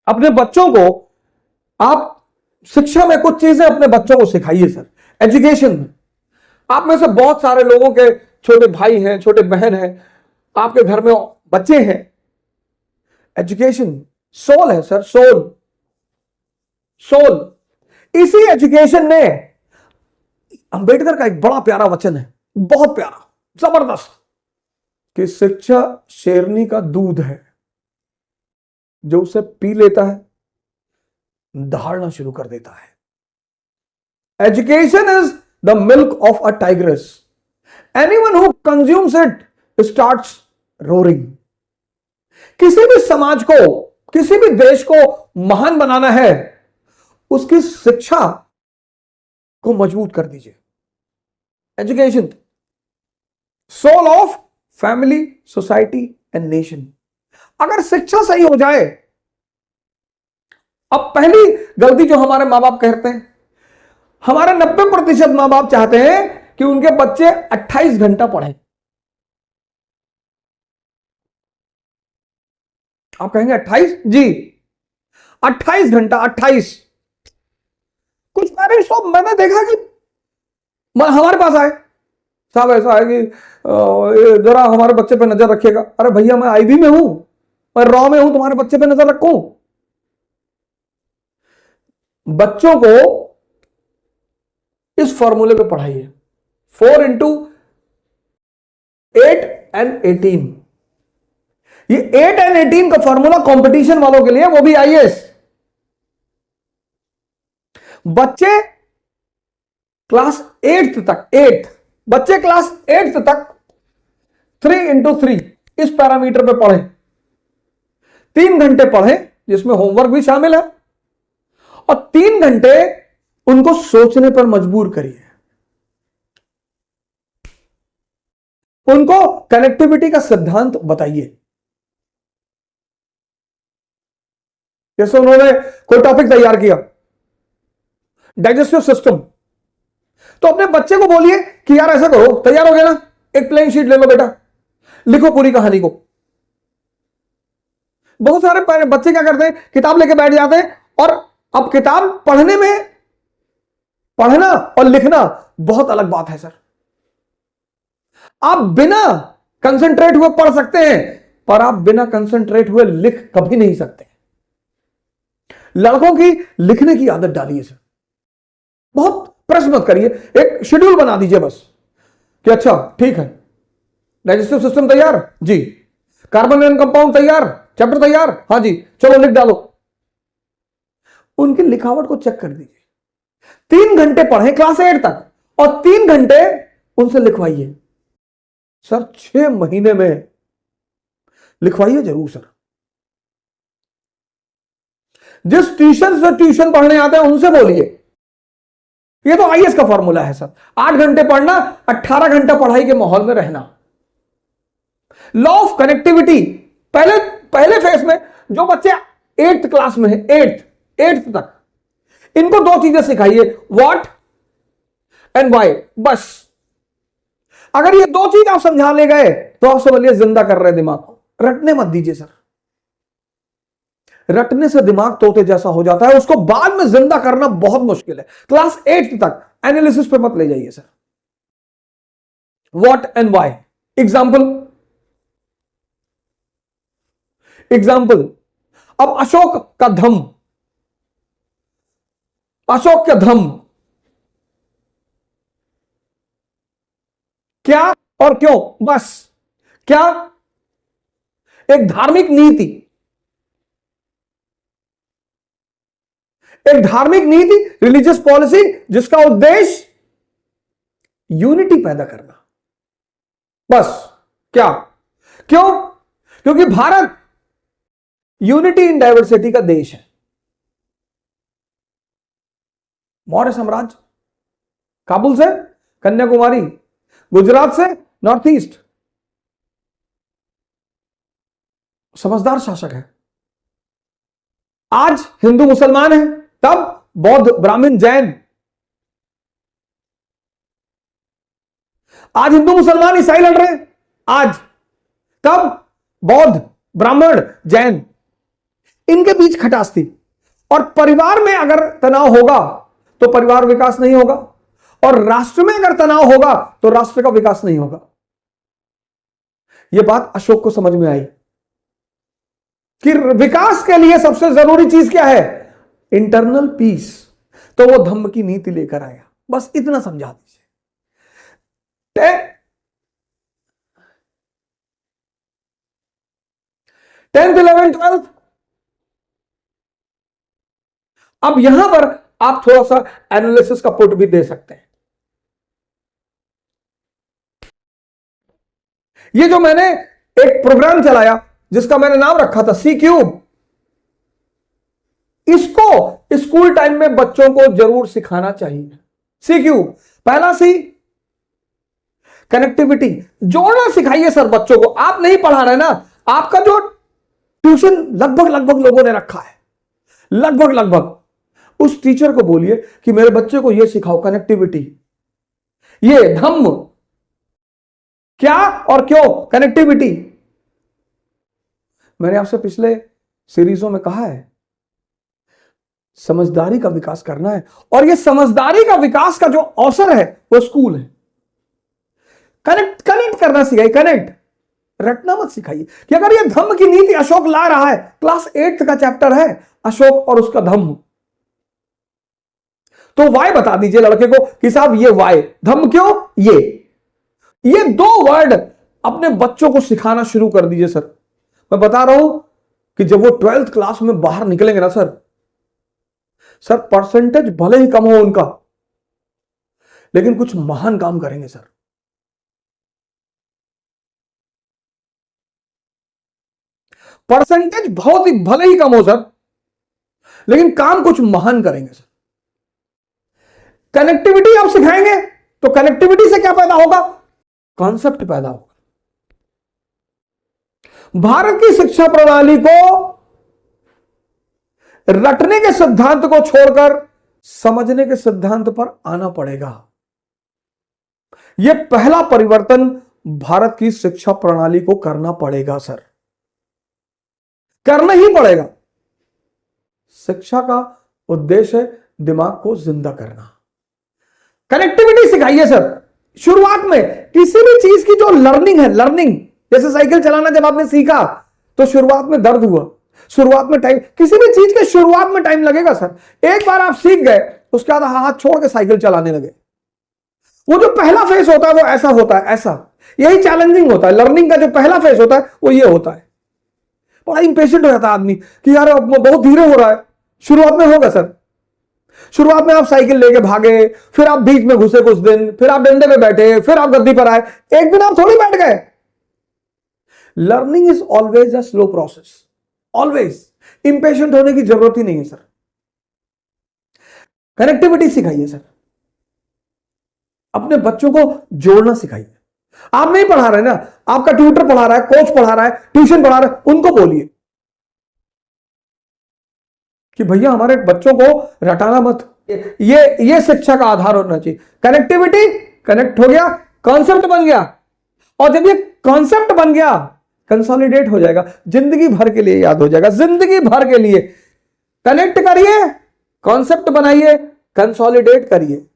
अपने बच्चों को आप शिक्षा में कुछ चीजें अपने बच्चों को सिखाइए सर। एजुकेशन में आप में से बहुत सारे लोगों के छोटे भाई हैं, छोटे बहन हैं, आपके घर में बच्चे हैं। एजुकेशन सोल है सर, सोल। सोल इसी एजुकेशन ने, अंबेडकर का एक बड़ा प्यारा वचन है, बहुत प्यारा, जबरदस्त, कि शिक्षा शेरनी का दूध है, जो उसे पी लेता है दहाड़ना शुरू कर देता है। Education is the milk of a tigress, anyone who consumes it starts roaring. किसी भी समाज को, किसी भी देश को महान बनाना है, उसकी शिक्षा को मजबूत कर दीजिए। Education soul of family, society and nation. अगर शिक्षा सही हो जाए, अब पहली गलती जो हमारे मां बाप करते हैं, हमारे 90% मां बाप चाहते हैं कि उनके बच्चे 28 घंटा पढ़ें। आप कहेंगे 28? जी, 28 घंटा, 28। कुछ पेरेंट्स तो मैंने देखा कि हमारे पास आए, साहब ऐसा है कि जरा हमारे बच्चे पे नजर रखिएगा। अरे भैया, मैं आईबी में हूं, मैं रॉ में हूं, तुम्हारे बच्चे पे नजर रखूं? बच्चों को इस फॉर्मूले पे पढ़ाइए, 4 इंटू 8 एंड 18। ये 8 एंड 18 का फॉर्मूला कंपटीशन वालों के लिए, वो भी आईएएस। बच्चे क्लास 8th तक, 8 बच्चे क्लास 8th तक 3 इंटू 3 इस पैरामीटर पे पढ़े, 3 घंटे पढ़े, जिसमें होमवर्क भी शामिल है, और 3 घंटे उनको सोचने पर मजबूर करिए। उनको कनेक्टिविटी का सिद्धांत बताइए। जैसे उन्होंने कोई टॉपिक तैयार किया, डाइजेस्टिव सिस्टम, तो अपने बच्चे को बोलिए कि यार ऐसा करो, तैयार हो गया ना, एक प्लेन शीट ले लो बेटा, लिखो पूरी कहानी को। बहुत सारे बच्चे क्या करते हैं, किताब लेके बैठ जाते हैं, और अब किताब पढ़ने में, पढ़ना और लिखना बहुत अलग बात है सर। आप बिना कंसंट्रेट हुए पढ़ सकते हैं, पर आप बिना कंसंट्रेट हुए लिख कभी नहीं सकते। लड़कों की लिखने की आदत डालिए सर, बहुत प्रेस मत करिए, एक शेड्यूल बना दीजिए बस, कि अच्छा ठीक है, डाइजेस्टिव सिस्टम तैयार जी, कार्बन एंड कंपाउंड तैयार, चैप्टर तैयार, हाँ जी, चलो लिख डालो। उनकी लिखावट को चेक कर दीजिए। 3 घंटे पढ़े क्लास 8 तक, और 3 घंटे उनसे लिखवाइए सर। 6 महीने में लिखवाइए जरूर सर। जिस ट्यूशन से ट्यूशन पढ़ने आते हैं उनसे बोलिए, ये तो आईएएस का फॉर्मूला है सर, 8 घंटे पढ़ना, 18 घंटा पढ़ाई के माहौल में रहना। लॉ ऑफ कनेक्टिविटी, पहले फेज में जो बच्चे 8th क्लास में है, 8th तक, इनको 2 चीजें सिखाइए, व्हाट एंड व्हाई, बस। अगर ये 2 चीज आप समझा ले गए तो आप समझिए जिंदा कर रहे दिमाग को। रटने मत दीजिए सर, रटने से दिमाग तोते जैसा हो जाता है, उसको बाद में जिंदा करना बहुत मुश्किल है। क्लास 8th तक एनालिसिस पे मत ले जाइए sir, what and why. Example, अब अशोक का धम्म, अशोक का धम्म क्या और क्यों, बस। क्या? एक धार्मिक नीति, एक धार्मिक नीति, रिलीजियस पॉलिसी, जिसका उद्देश्य यूनिटी पैदा करना, बस। क्या? क्यों? क्योंकि भारत यूनिटी इन डाइवर्सिटी का देश है। मौर्य साम्राज्य, काबुल से कन्याकुमारी, गुजरात से नॉर्थ ईस्ट, समझदार शासक है। आज हिंदू मुसलमान है, तब बौद्ध ब्राह्मण जैन, आज हिंदू मुसलमान ईसाई लड़ रहे हैं, आज, तब बौद्ध ब्राह्मण जैन। इनके बीच खटास थी। और परिवार में अगर तनाव होगा तो परिवार विकास नहीं होगा, और राष्ट्र में अगर तनाव होगा तो राष्ट्र का विकास नहीं होगा। यह बात अशोक को समझ में आई कि विकास के लिए सबसे जरूरी चीज क्या है? Internal peace. तो वो धम्म की नीति लेकर आया। बस इतना समझा दीजिए। 10th 11th 12th। अब यहां पर आप थोड़ा सा एनालिसिस का पुट भी दे सकते हैं। ये जो मैंने एक प्रोग्राम चलाया जिसका मैंने नाम रखा था सी क्यूब, इसको स्कूल टाइम में बच्चों को जरूर सिखाना चाहिए। सी क्यूब, पहला सी कनेक्टिविटी, जोड़ना सिखाइए सर बच्चों को। आप नहीं पढ़ा रहे ना, आपका जो ट्यूशन लगभग लोगों ने रखा है, लगभग उस टीचर को बोलिए कि मेरे बच्चे को यह सिखाओ, कनेक्टिविटी, ये धम्म क्या और क्यों कनेक्टिविटी। मैंने आपसे पिछले सीरीजों में कहा है, समझदारी का विकास करना है, और यह समझदारी का विकास का जो अवसर है वो स्कूल है। कनेक्ट करना सिखाइए, कनेक्ट, रटना मत सिखाइए। कि अगर यह धम्म की नीति अशोक ला रहा है, क्लास 8th का चैप्टर है अशोक और उसका धम्म, तो वाई बता दीजिए लड़के को कि साहब ये वाई, धम्म क्यों, ये 2 वर्ड अपने बच्चों को सिखाना शुरू कर दीजिए सर। मैं बता रहा हूं कि जब वो 12th क्लास में बाहर निकलेंगे ना सर परसेंटेज भले ही कम हो उनका, लेकिन कुछ महान काम करेंगे सर। परसेंटेज बहुत ही भले ही कम हो सर, लेकिन काम कुछ महान करेंगे सर। कनेक्टिविटी आप सिखाएंगे तो कनेक्टिविटी से क्या पैदा होगा? कॉन्सेप्ट पैदा होगा। भारत की शिक्षा प्रणाली को रटने के सिद्धांत को छोड़कर समझने के सिद्धांत पर आना पड़ेगा। यह पहला परिवर्तन भारत की शिक्षा प्रणाली को करना पड़ेगा सर, करना ही पड़ेगा। शिक्षा का उद्देश्य है दिमाग को जिंदा करना। कनेक्टिविटी सिखाइए सर। शुरुआत में किसी भी चीज की जो लर्निंग है, लर्निंग, जैसे साइकिल चलाना जब आपने सीखा तो शुरुआत में दर्द हुआ, शुरुआत में टाइम, किसी भी चीज के शुरुआत में टाइम लगेगा सर। एक बार आप सीख गए उसके बाद हाथ छोड़ के साइकिल चलाने लगे, वो जो पहला फेज होता है वो ऐसा होता है, ऐसा, यही चैलेंजिंग होता है। लर्निंग का जो पहला फेज होता है वो ये होता है। बड़ा इंपेशेंट हो जाता है आदमी कि यार बहुत धीरे हो रहा है। शुरुआत में होगा सर, शुरुआत में आप साइकिल लेके भागे, फिर आप बीच में घुसे कुछ दिन, फिर आप डंडे पे बैठे, फिर आप गद्दी पर आए, एक दिन आप थोड़ी बैठ गए। Learning is always a slow process, always. Impatient होने की जरूरत ही नहीं है सर। कनेक्टिविटी सिखाइए सर, अपने बच्चों को जोड़ना सिखाइए। आप नहीं पढ़ा रहे ना, आपका ट्यूटर पढ़ा रहा है, कोच पढ़ा रहा है, ट्यूशन पढ़ा रहा है, उनको बोलिए कि भैया हमारे बच्चों को रटाना मत, ये शिक्षा का आधार होना चाहिए। कनेक्टिविटी, कनेक्ट हो गया, कॉन्सेप्ट बन गया, और जब ये कॉन्सेप्ट बन गया कंसोलिडेट हो जाएगा, जिंदगी भर के लिए याद हो जाएगा, जिंदगी भर के लिए। कनेक्ट करिए, कॉन्सेप्ट बनाइए, कंसोलिडेट करिए।